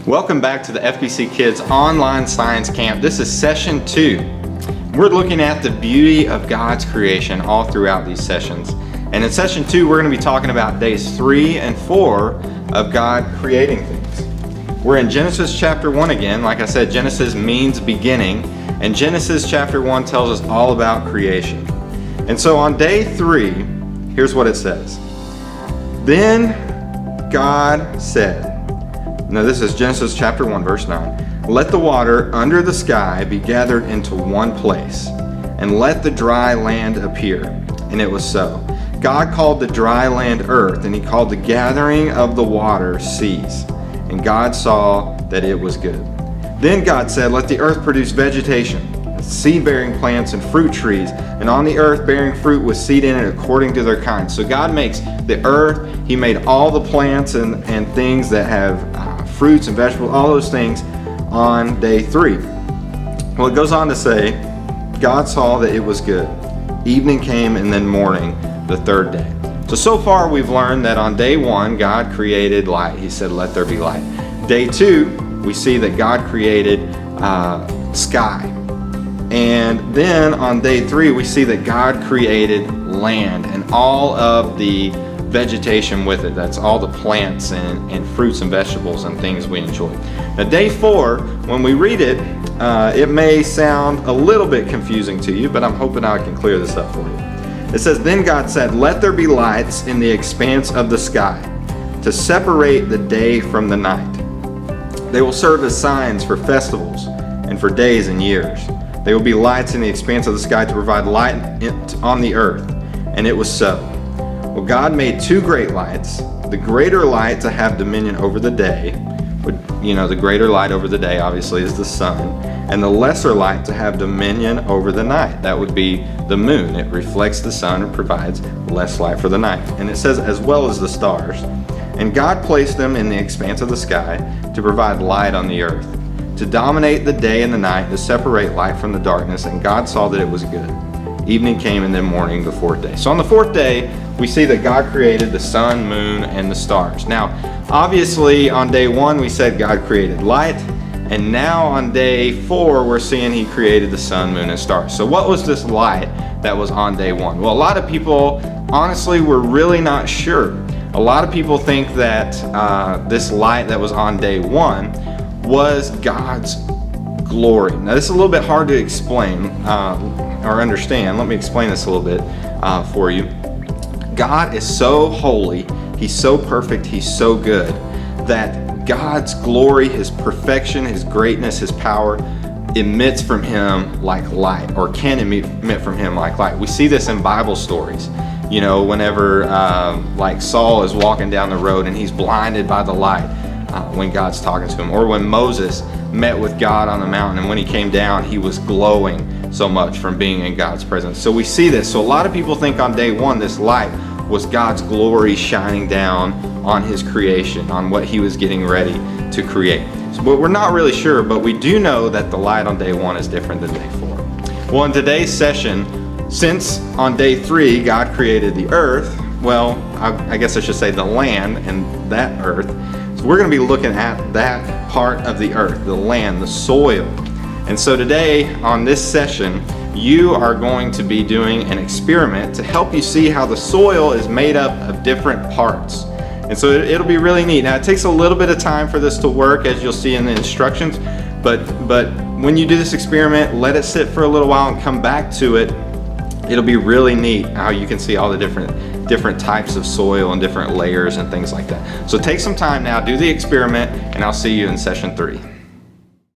Welcome back to the FBC Kids Online Science Camp. This is session 2. We're looking at the beauty of God's creation all throughout these sessions. And in session 2, we're going to be talking about days 3 and 4 of God creating things. We're in Genesis chapter 1 again. Like I said, Genesis means beginning. And Genesis chapter 1 tells us all about creation. And so on day 3, here's what it says. Then God said, now this is Genesis chapter 1 verse 9. Let the water under the sky be gathered into one place, and let the dry land appear. And it was so. God called the dry land earth, and he called the gathering of the water seas. And God saw that it was good. Then God said, let the earth produce vegetation, seed-bearing plants and fruit trees, and on the earth bearing fruit with seed in it according to their kind. So God makes the earth, he made all the plants and things that have fruits and vegetables, all those things on day 3. Well, it goes on to say, God saw that it was good. Evening came and then morning, the third day. So far we've learned that on day 1, God created light. He said, let there be light. Day 2, we see that God created sky. And then on day 3, we see that God created land and all of the vegetation with it. That's all the plants and fruits and vegetables and things we enjoy. Now day 4, when we read it, it may sound a little bit confusing to you, but I'm hoping I can clear this up for you. It says, then God said, let there be lights in the expanse of the sky to separate the day from the night. They will serve as signs for festivals and for days and years. They will be lights in the expanse of the sky to provide light on the earth. And it was so. Well, God made 2 great lights, the greater light to have dominion over the day. The greater light over the day obviously is the sun, and the lesser light to have dominion over the night. That would be the moon. It reflects the sun and provides less light for the night. And it says, as well as the stars. And God placed them in the expanse of the sky to provide light on the earth, to dominate the day and the night, to separate light from the darkness. And God saw that it was good. Evening came and then morning, the 4th day. So on the 4th day, we see that God created the sun, moon, and the stars. Now, obviously on day 1, we said God created light. And now on day 4, we're seeing he created the sun, moon, and stars. So what was this light that was on day 1? Well, a lot of people, honestly, were really not sure. A lot of people think that this light that was on day 1 was God's glory. Now, this is a little bit hard to explain or understand. Let me explain this a little bit for you. God is so holy, he's so perfect, he's so good, that God's glory, his perfection, his greatness, his power emits from him like light, or can emit from him like light. We see this in Bible stories. Whenever like Saul is walking down the road and he's blinded by the light when God's talking to him, or when Moses met with God on the mountain, and when he came down, he was glowing so much from being in God's presence. So we see this. So a lot of people think on day 1, this light was God's glory shining down on his creation, on what he was getting ready to create. But we're not really sure, but we do know that the light on day 1 is different than day 4. Well, in today's session, since on day 3, God created the earth, well, I guess I should say the land and that earth. So we're going to be looking at that part of the earth, the land, the soil. And so today on this session, you are going to be doing an experiment to help you see how the soil is made up of different parts. And so it'll be really neat. Now, it takes a little bit of time for this to work, as you'll see in the instructions, but when you do this experiment, let it sit for a little while and come back to it. It'll be really neat how you can see all the different types of soil and different layers and things like that. So take some time now, do the experiment, and I'll see you in session 3.